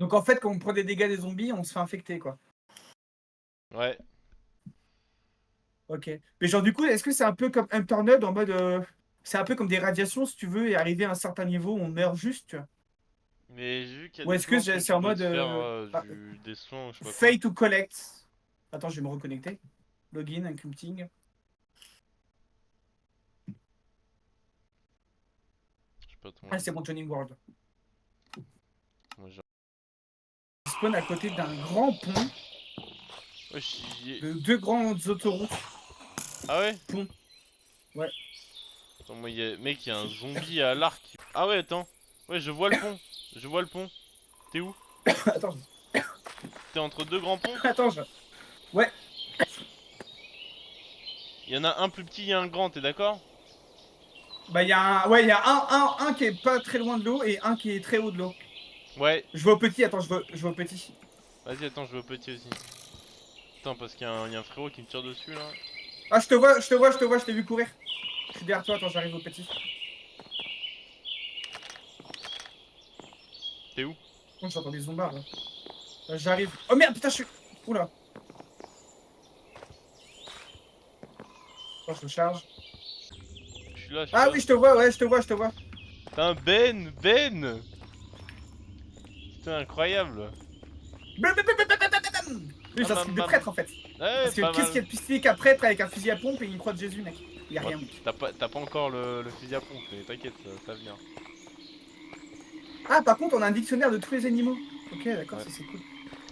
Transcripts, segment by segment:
Donc en fait, quand on prend des dégâts des zombies, on se fait infecter, quoi. Ouais. Ok. Mais genre, du coup, est-ce que c'est un peu comme Unturned en mode. C'est un peu comme des radiations, si tu veux, et arriver à un certain niveau, on meurt juste, tu vois. Mais j'ai vu qu'il y a Ou des est-ce que plantes que c'est tu en peux te mode. faire Ah, des soins ou je sais pas quoi. Fade to collect. Attends, je vais me reconnecter. Login, encrypting. Je sais pas ton Ah, avis. c'est bon, Joining World. Moi, Je spawn à côté d'un grand pont, ouais, j'y ai... de deux grandes autoroutes. Ah ouais? Pont. Ouais. Attends, moi, mec, il y a un zombie à l'arc. Ah ouais, attends. Ouais, je vois le pont. Je vois le pont. T'es où? Attends, T'es entre deux grands ponts? attends, ouais. Il y en a un plus petit et un grand, t'es d'accord? Bah, il y a un. Ouais, il y a un qui est pas très loin de l'eau et un qui est très haut de l'eau. Ouais. Je vais au petit, attends, je vais au petit. Vas-y, attends, je vais au petit aussi. Attends, parce qu'il y a un frérot qui me tire dessus là. Ah, je te vois, je te vois, je te vois, je t'ai vu courir. Je suis derrière toi, attends, j'arrive au petit. T'es où? Oh, j'entends des zombards là. J'arrive. Oh merde, putain, je suis. Oula. Attends, je me charge. Je suis Ah là. oui, je te vois, ouais, je te vois, je te vois. Putain, Ben! Ben! Putain, incroyable! Oui, Ah, j'ai un truc de prêtre en fait. Ouais, Parce que pas qu'est-ce mal. qu'il y a de plus stylé qu'un prêtre avec un fusil à pompe et une croix de Jésus, mec? Y a Bon, rien, mec. t'as pas encore le fusil à pompe, mais t'inquiète, ça vient. Ah, par contre, on a un dictionnaire de tous les animaux. Ok, d'accord, Ouais. ça c'est cool.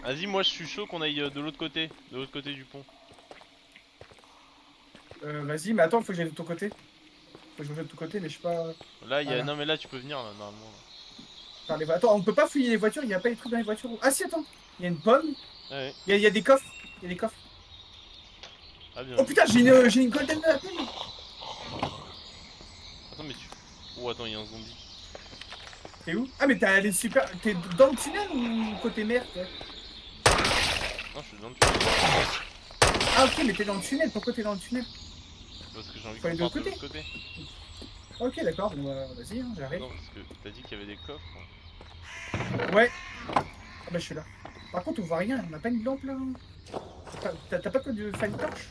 Vas-y, moi je suis chaud qu'on aille de l'autre côté du pont. Vas-y, mais attends, faut que j'aille de ton côté. Faut que je revienne de ton côté, mais je sais pas. Là, Voilà. non, mais là tu peux venir là, normalement. Là. Attends, on peut pas fouiller les voitures, il y a pas les trucs dans les voitures. Ah si, attends. Il y a une pomme, Ouais, il y a des coffres. Il y a des coffres. ah bien Oh vu. putain, j'ai une golden apple. Attends, mais tu. Oh, attends, il y a un zombie. T'es où? Ah, mais t'as les super. T'es dans le tunnel ou côté mer, toi? Non, je suis dans le tunnel. Ah, ok, mais t'es dans le tunnel. Pourquoi t'es dans le tunnel? Parce que j'ai envie Faut qu'on aller de l'autre parte de côté. l'autre côté. Ok, d'accord, bon, bah, vas-y, hein, j'arrive. Non, parce que t'as dit qu'il y avait des coffres. Ouais, ah bah je suis là. Par contre, on voit rien, on n'a pas une lampe là. T'as pas quoi de fan torche?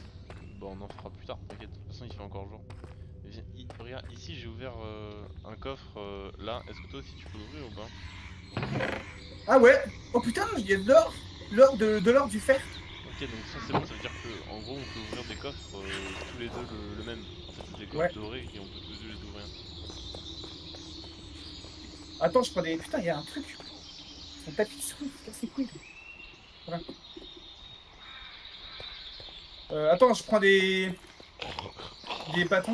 Bon, on en fera plus tard, t'inquiète. De toute façon, il fait encore jour. Mais viens, regarde, ici j'ai ouvert un coffre là. Est-ce que toi aussi tu peux l'ouvrir ou pas? Ah ouais. Oh putain, il y a de l'or. L'or de l'or du fer. Ok, donc ça c'est bon, ça veut dire que en gros on peut ouvrir des coffres tous les deux le même. En fait, c'est des coffres Ouais. dorés et on peut tous les deux les ouvrir. Attends, je prends des. Putain, il y a un truc. Son tapis souris, c'est cool. Voilà. Attends, je prends des bâtons.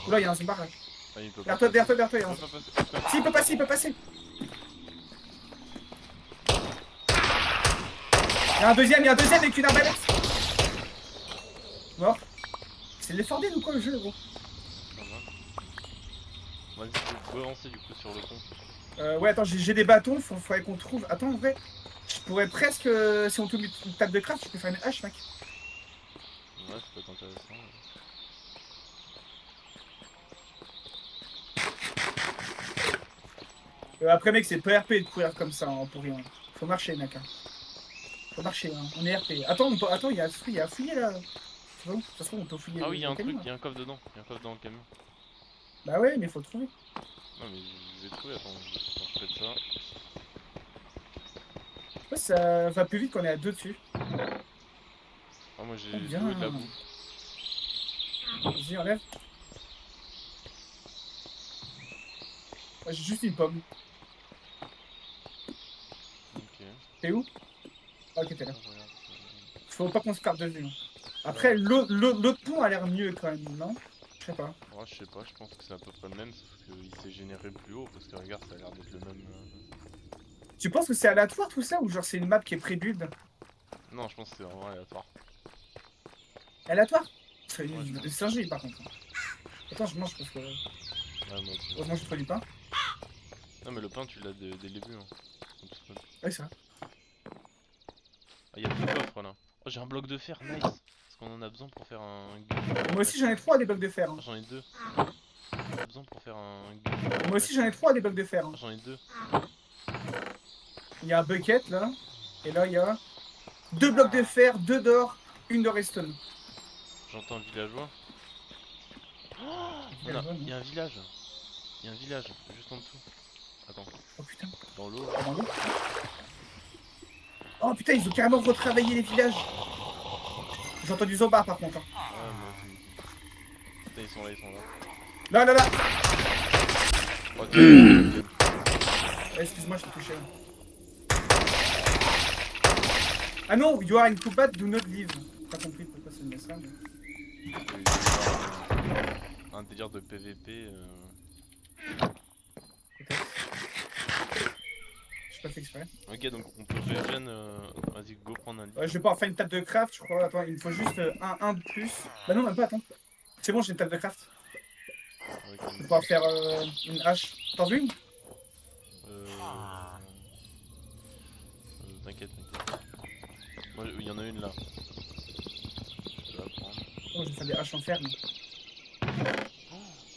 Oula, il y a un zombard là. Ah, il peut pas Derrière toi, derrière passer. toi, derrière toi, il y Il a un peut pas zombard. passer. Si, il peut passer, il peut passer. Il y a un deuxième avec une arbalète. Mort. C'est l'effort ou quoi le jeu, gros? Pas mal. Vas-y, tu peux avancer du coup sur le pont. Ouais, attends, j'ai des bâtons, faudrait qu'on trouve. Attends, en vrai, je pourrais presque. Si on trouve une table de craft, je peux faire une hache, mec. Ouais, ça peut être intéressant. Après, mec, c'est pas RP de courir comme ça, hein, pour rien. Faut marcher, mec. Hein. Faut marcher, hein. On est RP. Attends, attends, il y a à fouiller là. C'est bon, de toute façon, on peut fouiller Ah oui, il y a le un truc, camion. il y a un coffre dedans. Il y a un coffre dans le camion. Bah ouais, mais faut le trouver. Non, mais je vais trouver, attends, je fais ça. Ouais, ça va plus vite qu'on est à deux dessus. Ah, moi Oh, j'ai de bien. l'eau et de la boue. Vas-y, enlève. Ouais, j'ai juste une pomme. Ok. T'es où? Ah, ok, t'es là. Attends, je regarde. Faut pas qu'on se perde de vue. Hein. Ouais. Après, l'autre pont a l'air mieux quand même, non? Je sais pas. Ouais, je sais pas, je pense que c'est à peu près le même, sauf qu'il s'est généré plus haut, parce que regarde, ça a l'air d'être le même. Tu penses que c'est aléatoire tout ça ou genre c'est une map qui est pré-build? Non, je pense que c'est vraiment aléatoire. Aléatoire? Ouais, je pense. C'est un jeu par contre. Attends, je mange parce que. Ouais, moi aussi. Heureusement, je trouve du pain. Non, mais le pain, tu l'as dès le début. Hein. Ouais, c'est vrai. Ah, il y a deux coffres là. Oh, j'ai un bloc de fer, nice! Parce qu'on en a besoin pour faire un Moi aussi, j'en ai trois des blocs de fer. Hein. Ah, j'en ai deux. On a besoin pour faire un Moi aussi, j'en ai trois des blocs de fer. Ah, Hein. j'en ai deux. Il y a un bucket là. Et là, il y a 2 blocs de fer, 2 d'or, 1 de redstone. J'entends un villageois. Il y a un village. Il y a un village juste en dessous. Attends, Oh putain. dans l'eau. Ah, dans l'eau. Oh putain, ils ont carrément retravaillé les villages. J'entends du zombie par contre. Hein. Ouais, moi aussi. Putain, ils sont là, ils sont là. Là, là, là. Oh, Excuse-moi, je t'ai touché. Ah non, you are in combat, do not leave. Pas compris pourquoi c'est le message. Un délire de PVP. Peut-être. J'ai pas fait exprès. Ok, donc on peut regen. Vas-y, go prendre un lit. Je vais pouvoir faire une table de craft, je crois. Attends, il me faut juste un de plus. Bah non, même pas, attends. C'est bon, j'ai une table de craft. Ok, Je vais pouvoir faire une hache. T'en veux une? T'inquiète, t'inquiète. Moi, il y en a une là. Je vais la prendre. Oh, je vais faire des haches en fer. Mais...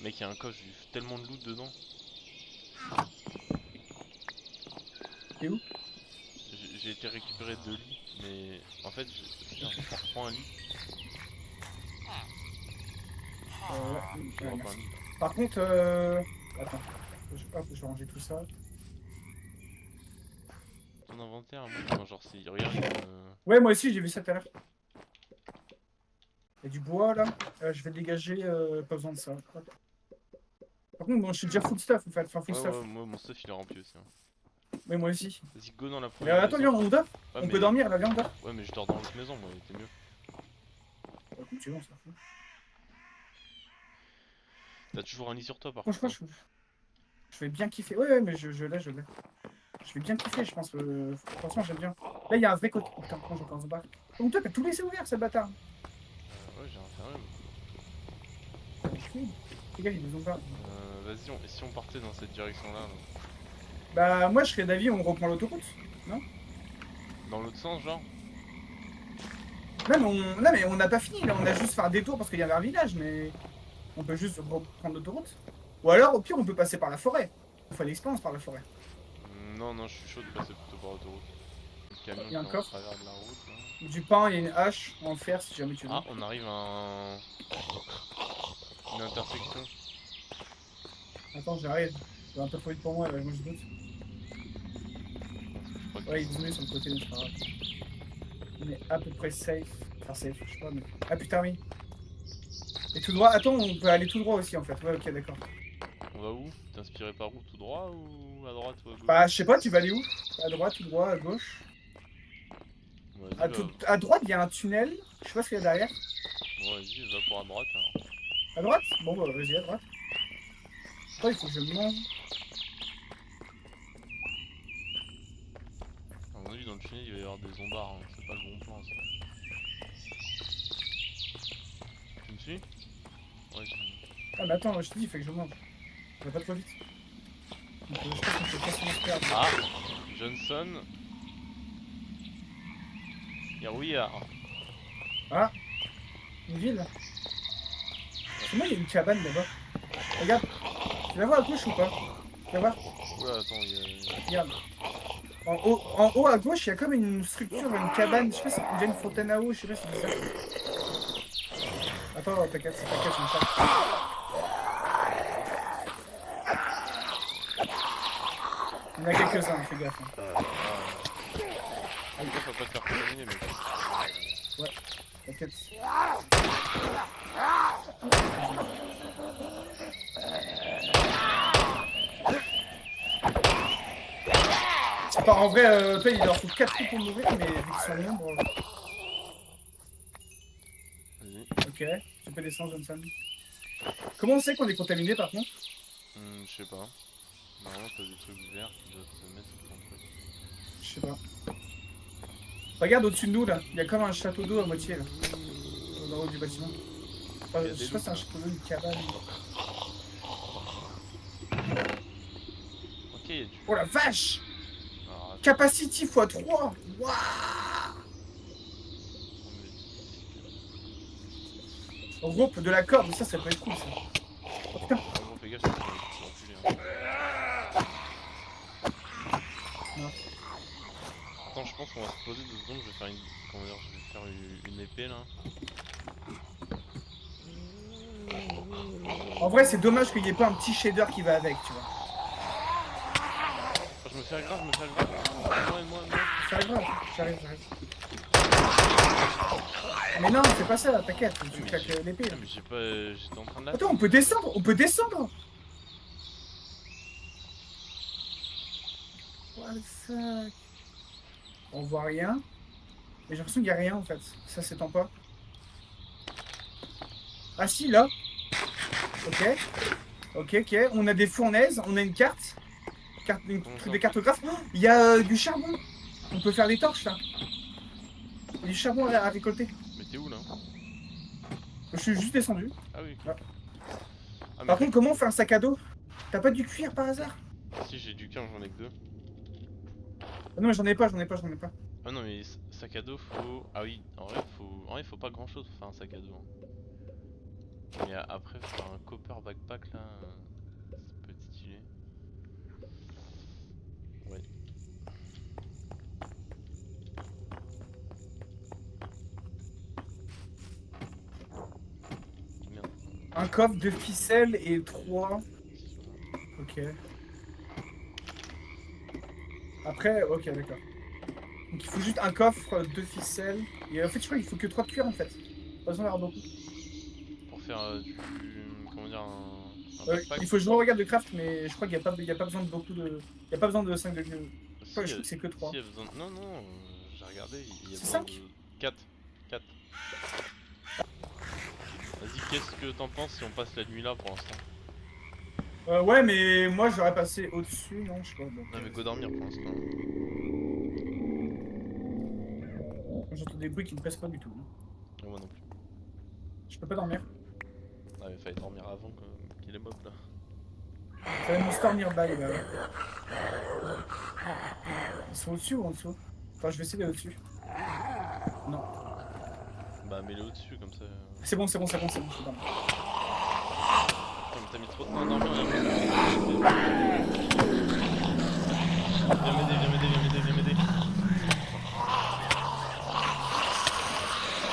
Mec, il y a un coffre, j'ai eu tellement de loot dedans. T'es où? J'ai été récupérer 2 lits, mais en fait, tiens, je reprends un lit. Ouais, Je reprends un lit. par contre, attends. Hop, je vais ranger tout ça. Ton inventaire, moi, non, genre, si, regarde. Ouais, moi aussi, j'ai vu ça tout à l'heure. Il y a du bois là. Je vais dégager, pas besoin de ça. Hop. Par contre, bon, je suis déjà full stuff en fait. Enfin, full Ouais, stuff. ouais, moi, mon stuff il est rempli aussi. Hein. Mais moi aussi. Vas-y, go dans la Mais première. attends, viens, on dort. Ouais, On peut dormir là, viens, on dort. Ouais, mais je dors dans l'autre maison, moi, t'es mieux. Écoute, c'est bon, ça fout. T'as toujours un lit sur toi par Franchement, contre. je vais bien kiffer. Ouais, ouais, mais je l'ai, je l'ai. Je vais bien kiffer, je pense. Franchement, j'aime bien. Là, il y a un vrai côté. Oh, putain, quand j'entends ce bar. Donc, toi, t'as tout laissé ouvert, ce bâtard. Ouais, j'ai un fermé. Les gars, ils nous ont pas. Vas-y, et si on partait dans cette direction là, Bah, moi, je serais d'avis, on reprend l'autoroute. Non? dans l'autre sens, genre. Non, mais on n'a pas fini. Là, on a juste fait un détour parce qu'il y avait un village, mais on peut juste reprendre l'autoroute. Ou alors, au pire, on peut passer par la forêt. On fait l'expérience par la forêt. Non, non, je suis chaud de passer plutôt par l'autoroute. Le camion Il y a un qui est en coffre. travers de la route. Là. Du pain, il y a une hache en fer si jamais tu veux. Ah, on arrive à une intersection. Attends, j'arrive. Ça va un peu trop vite pour moi, là, moi je doute. Je crois que Ouais, il zoomait sur le côté, mais c'est pas grave. On est à peu près safe. Enfin, safe, je sais pas, mais. Ah putain, oui. Et tout droit. Attends, on peut aller tout droit aussi en fait. Ouais, ok, d'accord. on va où? T'es inspiré par où? Tout droit ou à droite ou à gauche? Bah, je sais pas, tu vas aller où? À droite, tout droit, à gauche. Vas-y, À droite, il y a un tunnel. Je sais pas ce qu'il y a derrière. bon, vas-y, va pour à droite alors. À droite? Bon, bah, vas-y, à droite. Oh, il faut que je mange. À mon avis, dans le tunnel, il va y avoir des zombards. Hein. C'est pas le bon plan ça. Tu me suis? Ouais, Ah, mais attends, je te dis, il faut que je mange. Ça va pas trop vite. Donc, je pense qu'on peut facilement se perdre. Ah, Johnson. Here we are. Ah, une ville. C'est moi, il y a une cabane là-bas. Regarde, tu la vois à gauche ou pas? Tu la vois? Oula, attends, il y a. Regarde. En haut à gauche, il y a comme une structure, une cabane. Je sais pas si il y a une fontaine à eau, je sais pas si c'est ça. Attends, t'inquiète, je me tape. Il y en a quelques-uns, fais gaffe. Hein. Ah, faut pas te faire contaminer, mec. Ouais, t'inquiète. Attends, en vrai, toi, il leur faut 4 coups pour mourir, mais vu qu'ils sont nombreux. Vas-y. Ok, tu peux descendre, Johnson. Comment on sait qu'on est contaminé par contre? Je sais pas. Normalement, t'as des trucs verts qui doivent se mettre sur ton truc. Je sais pas. Regarde au-dessus de nous là, il y a comme un château d'eau à moitié là. Dans le haut du bâtiment. Enfin, Il y a je des sais pas si c'est un loups, château d'eau, une cabane. Ok, il y a du. Oh la vache! Alors, attends, Capacity x3! Waouh! on met- Rope de la corde, ça peut être cool ça. Oh putain! Ah bon, fais gaffe, c'est reculé. Hein. Non. pense qu'on va se poser 2 secondes, je vais faire une. Comment dire, je vais faire une épée là. En vrai, c'est dommage qu'il n'y ait pas un petit shader qui va avec, tu vois. Oh, je me fais aggrave, je me fais aggrave. Moi. J'arrive. Mais non, c'est pas ça, t'inquiète, tu Mais claques l'épée. mais j'ai pas. J'étais en train de la. Attends, on peut descendre. What the fuck? On voit rien. Mais j'ai l'impression qu'il n'y a rien en fait. Ça s'étend pas. Ah si, là. Ok. On a des fournaises, on a une carte. Des cartographes. Oh, il y a du charbon. On peut faire des torches là. Il y a du charbon à récolter. Mais t'es où là? Je suis juste descendu. Ah oui. Là. Ah, Par contre, comment on fait un sac à dos? T'as pas du cuir par hasard? Si, j'ai du 15, j'en ai que 2. Ah non, mais j'en ai pas. Ah non, mais sac à dos, faut. Ah oui, en vrai, faut pas grand chose pour faire un sac à dos. Hein. Mais après, faut faire un copper backpack là. Ça peut être stylé. Ouais. Merde. Un coffre de ficelle et 3. Ok. Après, ok, d'accord. Donc il faut juste un coffre, 2 ficelles. Et en fait, je crois qu'il faut que 3 de cuir en fait. Pas besoin d'avoir beaucoup. Pour faire du. Comment dire, un backpack. Il faut que je regarde le craft, mais je crois qu'il n'y a pas besoin de beaucoup de. Il n'y a pas besoin de 5 de. Si, Je crois que c'est que 3. Si, y a besoin... Non, j'ai regardé, il y a C'est besoin 5 de 4. Vas-y, qu'est-ce que t'en penses si on passe la nuit là pour l'instant? Ouais, mais moi j'aurais passé au-dessus, non, je sais pas. Donc, Non mais go dormir pour l'instant. j'entends des bruits qui me plaisent pas du tout. Et moi non plus. Je peux pas dormir. Ah mais fallait dormir avant qu'il est mob là. Ça va nous stormir balle là. Ils sont au-dessus ou en dessous? Enfin, je vais essayer d'aller au-dessus. Non. Bah mets-le au-dessus comme ça. C'est bon, je peux dormir. Putain mais t'as mis trop de temps à dormir là. Viens m'aider.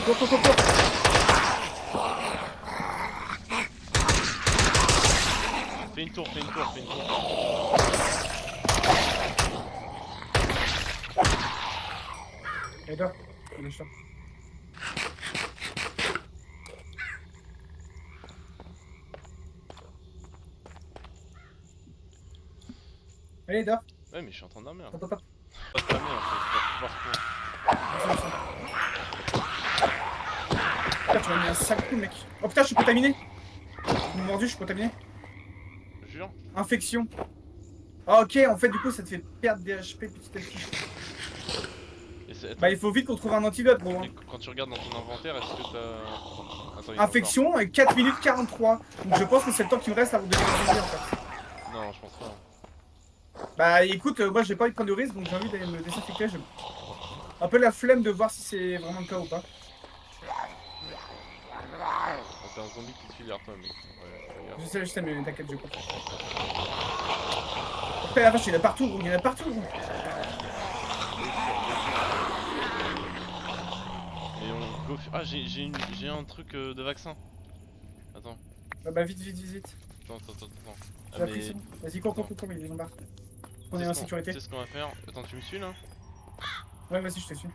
Cours. Fais une tour. Et là, lâche-toi. Allez, dors. Ouais mais je suis en train de dormir. Hop. Pas de dormir, faut pouvoir Putain, tu m'as mis un sale coup, mec. Oh putain, je suis contaminé. Ils m'ont mordu, je suis contaminé. Jure. Infection. Ah, ok, en fait, du coup, ça te fait perdre des HP petit à petit. Bah, il faut vite qu'on trouve un antidote, gros. Et quand tu regardes dans ton inventaire, est-ce que t'as. Attends, Infection, 4 minutes 43. Donc je pense que c'est le temps qui me reste avant de devenir zombie en fait. Non, je pense pas. Bah écoute, moi j'ai pas envie de prendre de risque, donc j'ai envie d'aller me désinfecter. J'ai un peu la flemme de voir si c'est vraiment le cas ou pas. T'as un zombie qui te suit vers toi, mec. Ouais, Je sais, mais t'inquiète, je comprends. Putain, la vache, il y en a partout, gros. Et on go. Ah, j'ai un truc de vaccin. Attends. Bah vite. Attends. J'ai la prise, vas-y, cours, il est en barre. On est en sécurité. Tu sais ce qu'on va faire? Attends, tu me suis là? Ouais, vas-y, je te suis.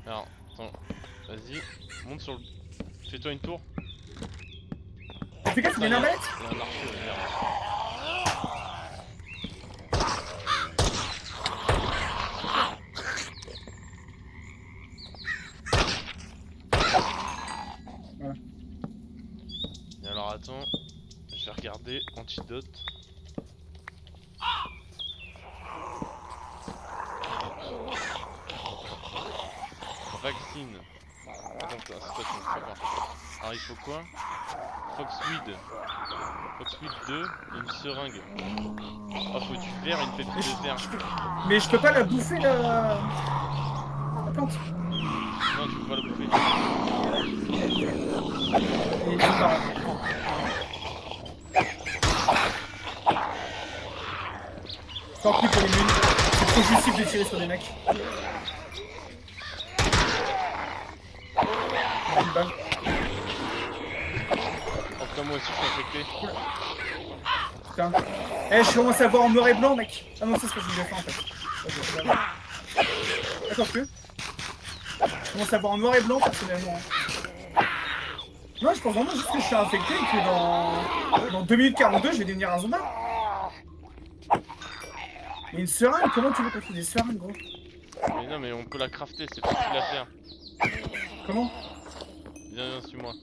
Alors, attends. Vas-y, monte sur le. Fais-toi une tour. Fais gaffe, il y a une arbalète. Il y a un archer, merde. Voilà. Et alors attends, je vais regarder antidote. Vaccine. Attends, c'est quoi tu me fais voir. Alors il faut quoi? Foxweed 2 et une seringue. Oh, faut du verre et une pépite de verre. Mais je peux pas la bouffer la plante. Non, tu peux pas la bouffer. Et c'est pas... Tant pis pour les mules. C'est trop jouissif de tirer sur des mecs. 10 balles. Oh putain, moi aussi je suis infecté. Putain. Eh, je commence à voir en noir et blanc, mec. Ah non, c'est ce que je voulais faire en fait. Ok, d'accord. D'accord, que. Je commence à voir en noir et blanc personnellement. Non, je pense vraiment juste que je suis infecté et que dans 2 minutes 42, je vais devenir un zombie. Mais une seringue, comment tu veux qu'on trouve des seringues, gros? Mais non, mais on peut la crafter, c'est facile à faire. Comment? Viens, suis-moi.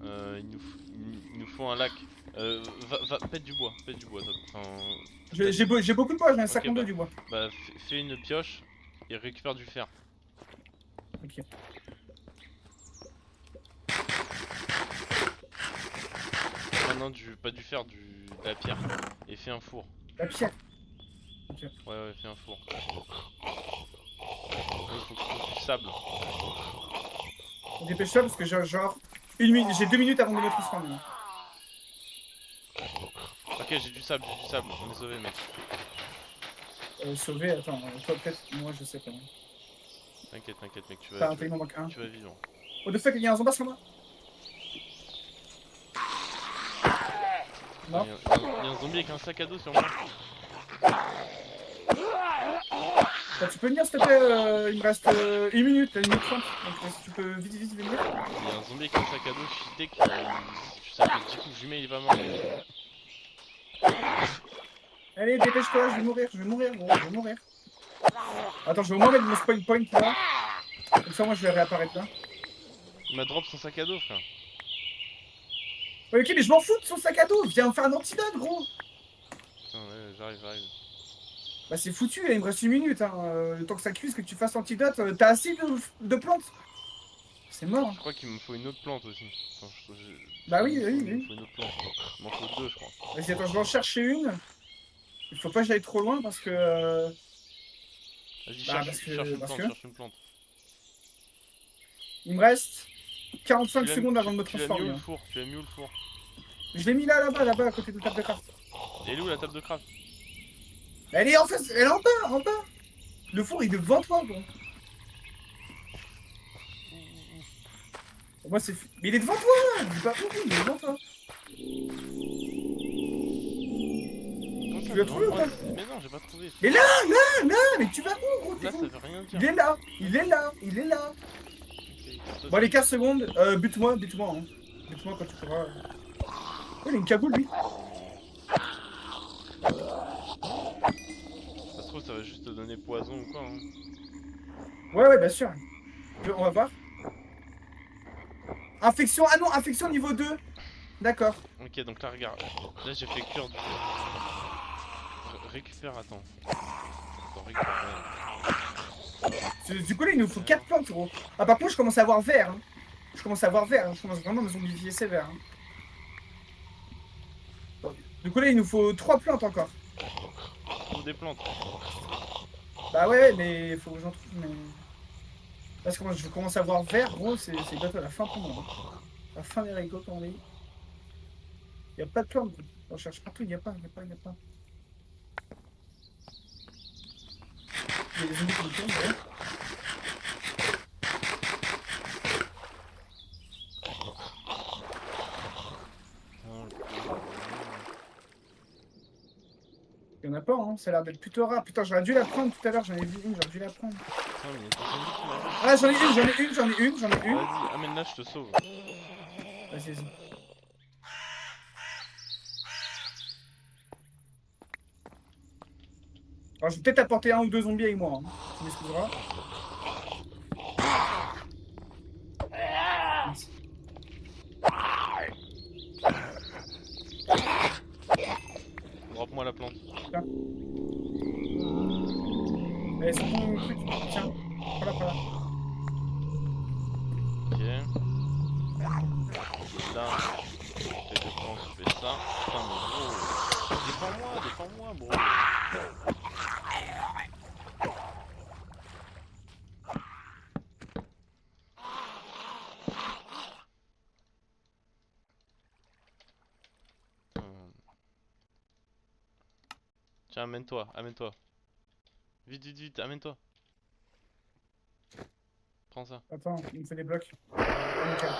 Il nous faut un lac. Pète du bois, toi. Enfin, J'ai beaucoup de bois, j'ai un ok, 52 du bois. bah fais une pioche et récupère du fer. Ok. Ah non, pas du fer, de la pierre. Et fais un four. La pierre. Ok. Ouais, fais un four. Il faut que je trouve du sable. Dépêche-toi parce que j'ai genre une minute, j'ai 2 minutes avant de me transformer. Ok, j'ai du sable, on est sauvé, mec. Sauver, attends, toi peut-être, moi je sais pas. T'inquiète, mec, Il m'en manque un. tu vas vivre. Oh, de fait, il y a un zombie sur moi. Putain, Non. y a un zombie avec un sac à dos sur moi. Bah, tu peux venir s'il te plaît, il me reste 1 minute, 1 minute 30. Donc si tu peux vite venir. Il y a un zombie avec un sac à dos cheaté qui. Ça fait 10 coups que je lui mets, il est pas mort. Allez, dépêche-toi, je vais mourir, gros, je vais mourir. Attends, je vais au moins mettre mon spawn point là. Comme ça, moi je vais réapparaître là. Il m'a drop son sac à dos, frère. Ouais, ok, mais je m'en fous de son sac à dos, viens me faire un antidote, gros. Putain, ouais, j'arrive. Bah c'est foutu, il me reste 1 minute, hein. Le temps que ça cuise, que tu fasses antidote, t'as assez de plantes. C'est mort. Je crois qu'il me faut une autre plante aussi. Attends, Bah il oui, me oui. faut une autre plante. Il m'en faut 2, je crois. Vas-y, attends, je vais en chercher une. Il faut pas que j'aille trop loin parce que... Vas-y, Bah cherche une plante. il me reste 45 secondes avant de me Tu l'as mis où transformer. le Hein. four? Je l'ai mis là, là-bas, à côté de la table de craft. Elle est où la table de craft? Elle est en face, elle est en bas. Le four, il est devant toi, bon. Moi, c'est... Mais il est devant toi, là. Il est pas où, il est devant toi. Tu l'as trouvé ou pas? Mais non, j'ai pas trouvé. Mais là, mais tu vas où, gros? Là, ça veut rien dire. Il est là. Ok, Bon, allez, 15 secondes. Bute-moi, hein. Bute-moi quand tu pourras. Oh, il a une cagoule, lui. Ça se trouve, ça va juste te donner poison ou quoi. Hein. Ouais, bien sûr. On va voir. Infection. Ah non, infection niveau 2. D'accord. Ok, donc là, regarde. Là, j'ai fait cuire du. Récupère, attends. Du coup, là, il nous faut 4 plantes, gros. Ah, par contre, je commence à avoir vert. Hein. Je commence vraiment à me zombifier sévère. Hein. Bon, du coup, là, il nous faut 3 plantes encore. Trouve des plantes. Bah ouais, mais il faut que j'en trouve. Mais... Parce que moi, je commence à avoir vert, gros. C'est bientôt la fin pour moi. Hein. La fin des haricots, comme on dit. Il n'y a pas de plantes. On cherche partout, il n'y a pas. Il y a des zombies qui me tournent, ouais. Il n'y en a pas, hein. Ça a l'air d'être plutôt rare. Putain, j'aurais dû la prendre tout à l'heure. J'en ai vu une, j'aurais dû la prendre. Putain, mais il y a des zombies qui m'arrivent. Ah, j'en ai une. Vas-y, amène-la, je te sauve. Vas-y. Alors, je vais peut-être apporter 1 ou 2 zombies avec moi. Hein. Tu m'excuseras. Merci. Drop-moi la plante. Tiens. Allez, c'est ton truc. Tiens. Voilà. Ok. Là, je fais 2 plantes, je fais ça. Putain, mais gros. Défends-moi, bro. Tiens, amène-toi. Vite, amène-toi. Prends ça. Attends, il me fait des blocs. Nickel.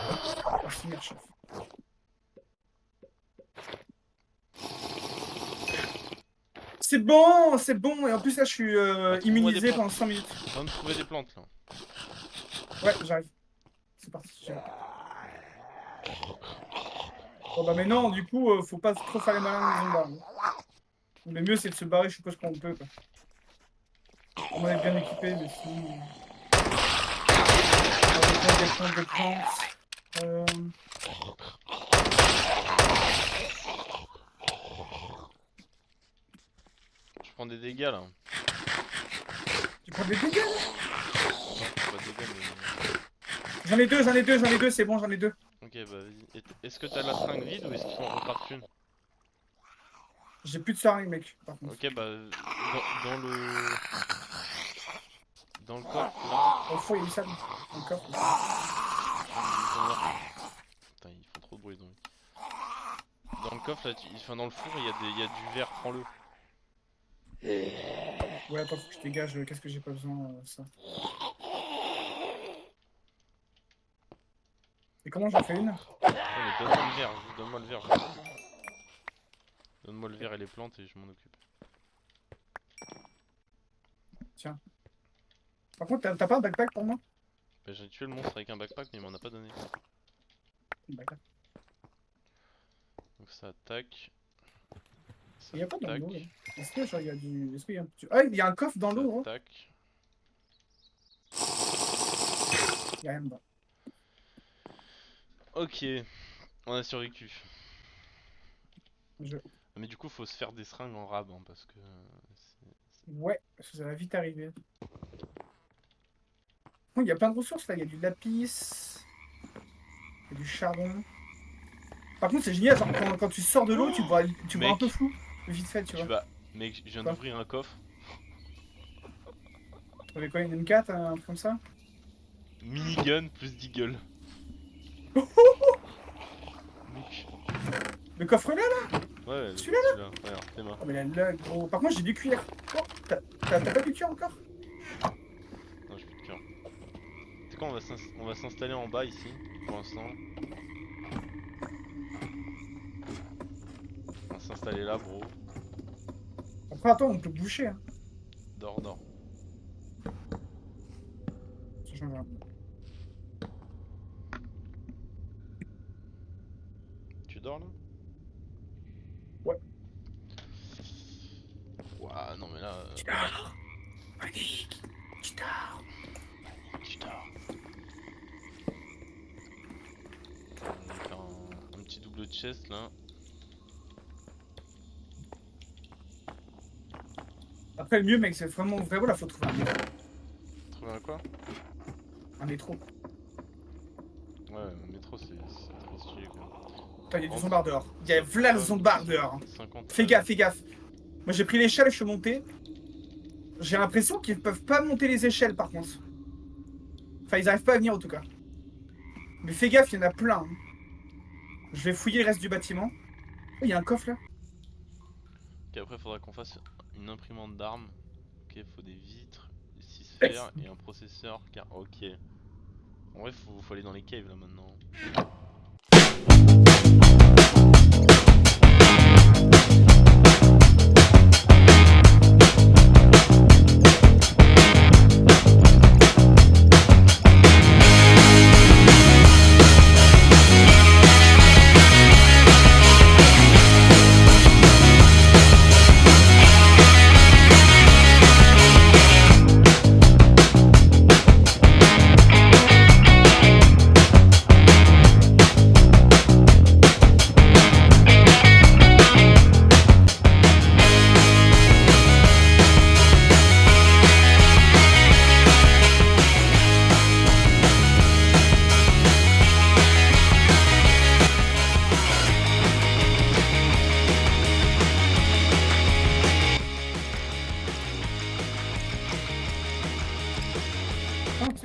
Merci, chef. C'est bon, c'est bon. Et en plus, là, je suis trouve-moi des immunisé plantes. pendant 100 minutes. Je viens de trouver des plantes là. Ouais, j'arrive. C'est parti, j'arrive. Bon bah mais non, du coup, faut pas trop faire les malins dans les zones barres. Le mieux, c'est de se barrer, je suppose qu'on peut, quoi. On est bien équipé, mais sinon... Des plantes. Je prends des dégâts là. Tu prends des dégâts, là? Non, pas de dégâts mais... J'en ai deux, c'est bon, j'en ai deux. Ok bah vas-y. Est-ce que t'as la seringue vide ou est-ce qu'il t'en repart une? J'ai plus de seringue, mec, par contre. Ok bah dans le... Dans le coffre là... Au fond, il y a une salle. Encore. Putain ils font trop de bruit donc. Dans le coffre là, enfin dans le four il y a du verre, prends-le. Ouais, attends, faut que je dégage. Qu'est-ce que j'ai pas besoin ça. Et comment j'en fais une? Ouais, mais donne-moi le verre, donne-moi le verre. Donne-moi le verre et les plantes et je m'en occupe. Tiens. Par contre, t'as pas un backpack pour moi? Bah, j'ai tué le monstre avec un backpack mais il m'en a pas donné. Backpack. Donc ça attaque. Ça Il y a pas dans attaque. l'eau. Est-ce que genre il y a du. Est-ce qu'il y a un petit. Ah, il y a un coffre dans l'eau, gros. Ça attaque. Il y a rien dedans. Ok, on a survécu. Je... Mais du coup faut se faire des seringues en rab hein, parce que... Ouais, parce que ça va vite arriver. Oh, il y a plein de ressources là, il y a du lapis, il y a du charbon. Par contre c'est génial, genre quand tu sors de l'eau, tu vois un peu flou, vite fait, tu vois. Mec, je viens d'ouvrir un coffre. T'avais quoi, une M4, un truc comme ça? Minigun plus deagle. Mec. Le coffre là? Ouais, celui-là là. Ouais, c'est moi. Oh mais la lag, gros. Par contre j'ai du cuir. Oh, t'as pas du cuir encore? Non, j'ai plus de cœur. C'est quoi, on va s'installer en bas ici, pour l'instant. On va s'installer là, bro. Après attends, on peut boucher. Hein. Dors. Ça change rien. Tu dors là? Ouais. Ouah, non mais là... Tu dors. Magnifique. Tu dors. Tu dors. On va faire un petit double chest là. Après le mieux mec, c'est vraiment là, faut trouver un métro. Trouver un quoi? Un métro. Ouais, le métro c'est trop stylé quoi. Putain, il y a du zombard dehors. Il y a v'là le zombard dehors. 50, Fais gaffe. Moi j'ai pris l'échelle et je suis monté. J'ai l'impression qu'ils peuvent pas monter les échelles par contre. Enfin, ils arrivent pas à venir en tout cas. Mais fais gaffe, il y en a plein. Hein. Je vais fouiller le reste du bâtiment. Oh, il y a un coffre là. Ok, après faudra qu'on fasse une imprimante d'armes. Ok, faut des vitres, des 6 fers et un processeur car ok. En vrai faut aller dans les caves là maintenant.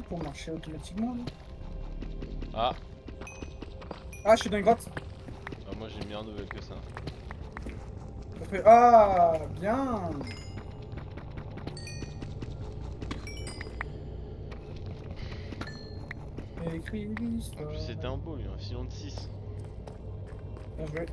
Pour marcher automatiquement là. Ah, Ah, je suis dans une grotte. bah moi j'ai bien nouvelle que ça. Ah, bien. écrit En l'histoire. plus c'était un beau lui, un filon de 6. On veut.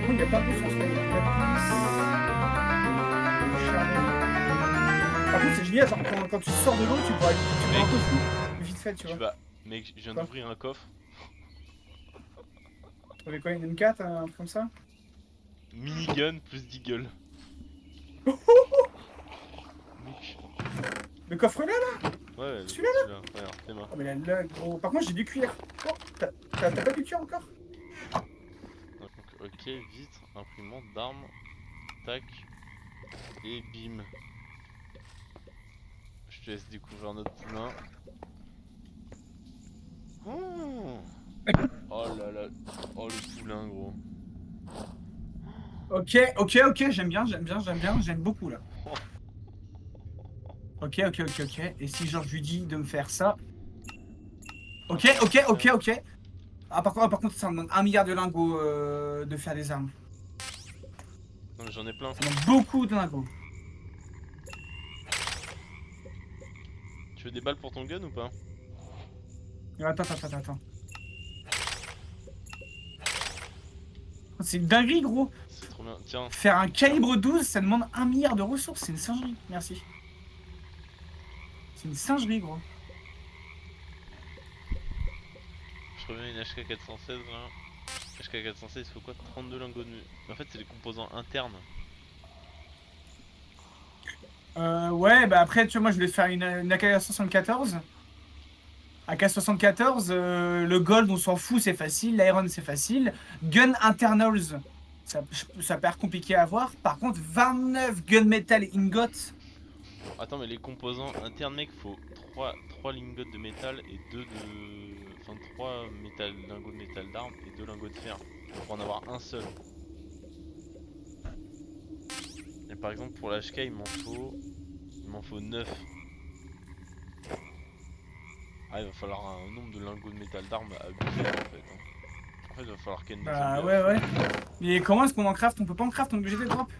Il n'y a pas de ressources là, il y a pas de charbon. Par contre, c'est génial, genre quand tu sors de l'eau, tu vois un peu flou, vite fait, tu vois. Mec, je viens Quoi d'ouvrir un coffre. Tu avais quoi, une M4, un truc comme ça? Minigun plus deagle. Mec. Le coffre là? Ouais, Celui-là, là regarde, c'est moi. Oh, mais la lag, gros. Par contre, j'ai du cuir. Oh, t'as pas du cuir encore? Donc, ok, vitre, imprimante d'armes, tac, et bim. Je te laisse découvrir notre poulain. Oh là là, oh le poulain gros. Ok, j'aime beaucoup là. Ok. Et si genre je lui dis de me faire ça. Ok. Ah par contre ça me demande 1 milliard de lingots de faire des armes. Non mais j'en ai plein. Ça demande beaucoup de lingots. Tu veux des balles pour ton gun ou pas? Attends. C'est une dinguerie gros. C'est trop bien, tiens. Faire un calibre 12 ça demande 1 milliard de ressources. C'est une singerie, merci. C'est une singerie gros. Je reviens une HK 416 là. HK 416 il faut quoi? 32 lingots de... Mais en fait c'est les composants internes. Ouais, bah après, tu vois, moi je voulais faire une AK-74. AK-74, le gold on s'en fout, c'est facile. L'iron c'est facile. Gun internals, ça paraît compliqué à avoir. Par contre, 29 gunmetal ingots. Attends mais les composants internes mec faut 3 lingots de métal et 2 de... Enfin 3 lingots de métal d'armes et 2 lingots de fer. Pour en avoir un seul. Et par exemple pour l'HK il m'en faut 9. Ah il va falloir un nombre de lingots de métal d'armes abusé en fait. En fait il va falloir qu'elle Bah ouais. Mais comment est-ce qu'on en craft? On peut pas en craft, on est obligé de drop.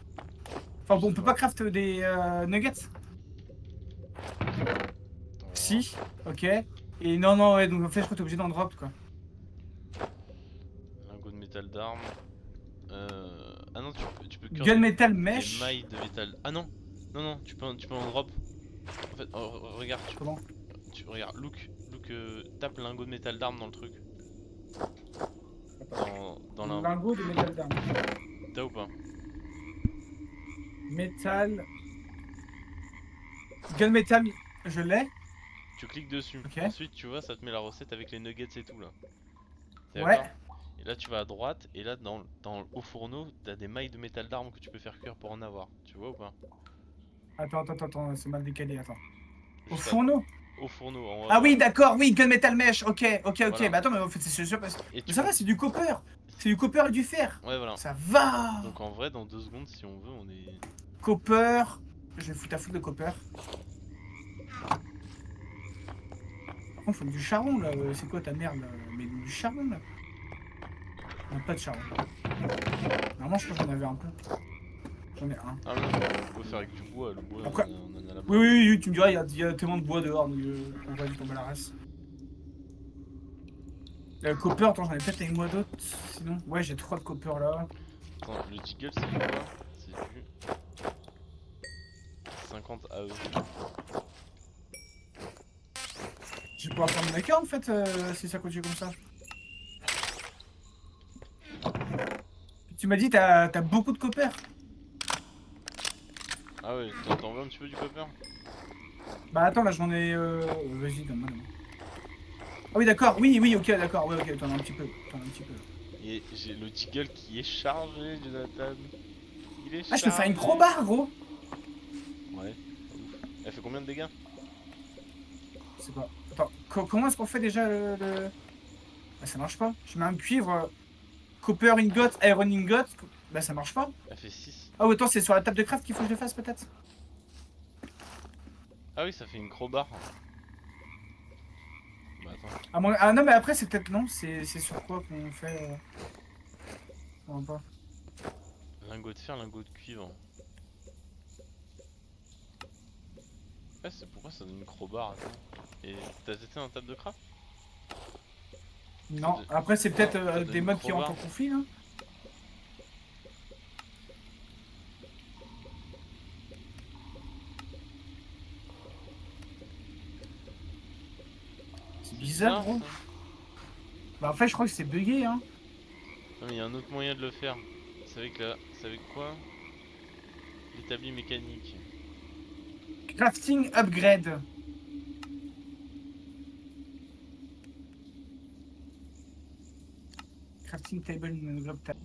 Enfin bon, on peut pas craft des nuggets. Si, ok. Et non, ouais, donc en fait je crois que t'es obligé d'en drop quoi. Lingots de métal d'armes. Ah non tu peux cuire Gunmetal des mesh. mailles de métal. Ah non tu peux en drop. En fait regarde Comment? regarde look tape lingot de métal d'armes dans le truc. Dans la... Lingot de métal d'arme. T'as ou pas? Métal. Gunmetal, je l'ai. Tu cliques dessus. Ok. Ensuite tu vois ça te met la recette avec les nuggets et tout là. Ouais. Et là tu vas à droite et là au fourneau t'as des mailles de métal d'armes que tu peux faire cuire pour en avoir. Tu vois ou pas? Attends, c'est mal décalé, attends. Au Juste fourneau? au fourneau en haut à Ah oui, droite. d'accord, oui, gunmetal mesh, ok. Voilà. Bah attends, mais en fait, c'est sûr. Et Mais ça va, c'est du copper. C'est du copper et du fer. Ouais voilà. Ça va. Donc en vrai dans 2 secondes si on veut on est... Copper. Je vais foutre à foutre de copper. Par contre, faut du charbon là. C'est quoi ta merde là? Mais du charbon là. Non, pas de charbon. Normalement, je crois que j'en avais un peu. J'en ai un. Ah non, on peut faire avec du bois, le bois Après... on en a la Oui, tu me diras, il y a tellement de bois dehors, donc on va vite tomber la race. Copper, attends, j'en ai peut-être avec moi d'autres. Sinon, ouais, j'ai 3 de copper là. Attends, le Deagle c'est quoi? C'est du 50 AE. Je vais pouvoir prendre mon AK en fait, si ça continue comme ça. Tu m'as dit, t'as beaucoup de copper. Ah ouais, t'en veux un petit peu du copper? Bah attends, là j'en ai. Vas-y, donne-moi. Ah oui, d'accord, oui, ok, d'accord, ouais, ok, t'en as un petit peu. Et j'ai le Deagle qui est chargé, Jonathan. Il est chargé. Ah, je peux faire une crowbar, gros. Ouais, pas ouf. Elle fait combien de dégâts? Je sais pas. Attends, comment est-ce qu'on fait déjà le... Bah ça marche pas. Je mets un cuivre, copper ingot, iron ingot. Bah ça marche pas. Elle fait 6. Ah ouais, attends, c'est sur la table de craft qu'il faut que je le fasse peut-être. Ah oui, ça fait une crowbar. Bah Ah non, mais après, c'est peut-être non. C'est sur quoi qu'on fait. On va pas. Lingot de fer, lingot de cuivre. Ah, c'est pourquoi ça donne une crowbar, attends. Et t'as testé un table de craft? Non, après, c'est peut-être Ça donne des une modes qui rentrent crowbar. en conflit, là. C'est bizarre, gros. Ça. Bah, en fait, je crois que c'est bugué, hein. Non mais il y a un autre moyen de le faire. C'est avec la... C'est avec quoi? L'établi mécanique. Crafting upgrade. Crafting table, globe table.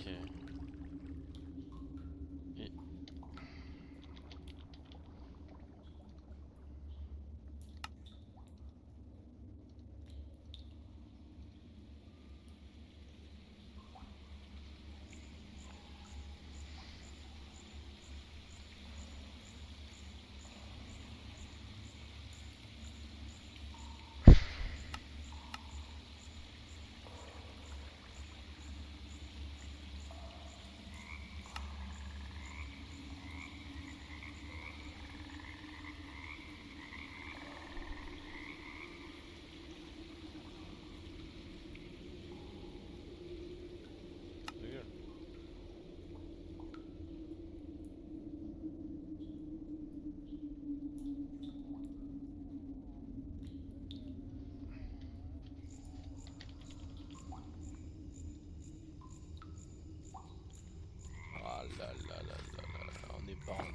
Ok. Et... ta gueule. Ah là là là là là là, on n'est pas rendu.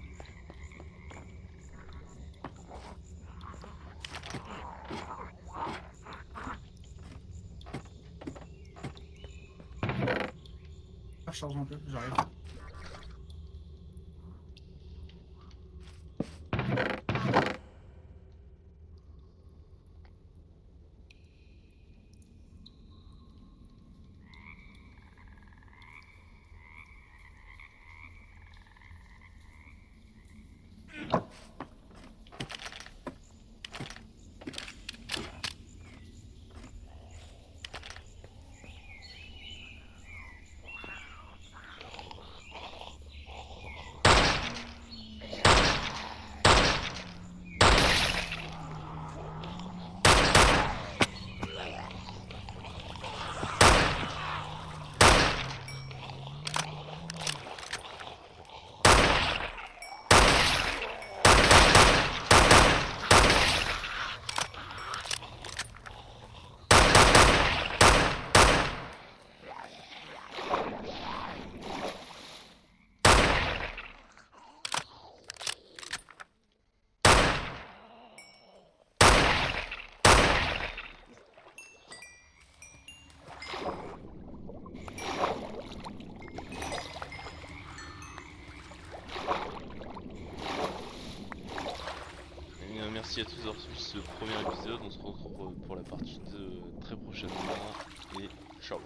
Je charge un peu, j'arrive. Merci à tous d'avoir suivi ce premier épisode, on se retrouve pour la partie 2 très prochainement et ciao.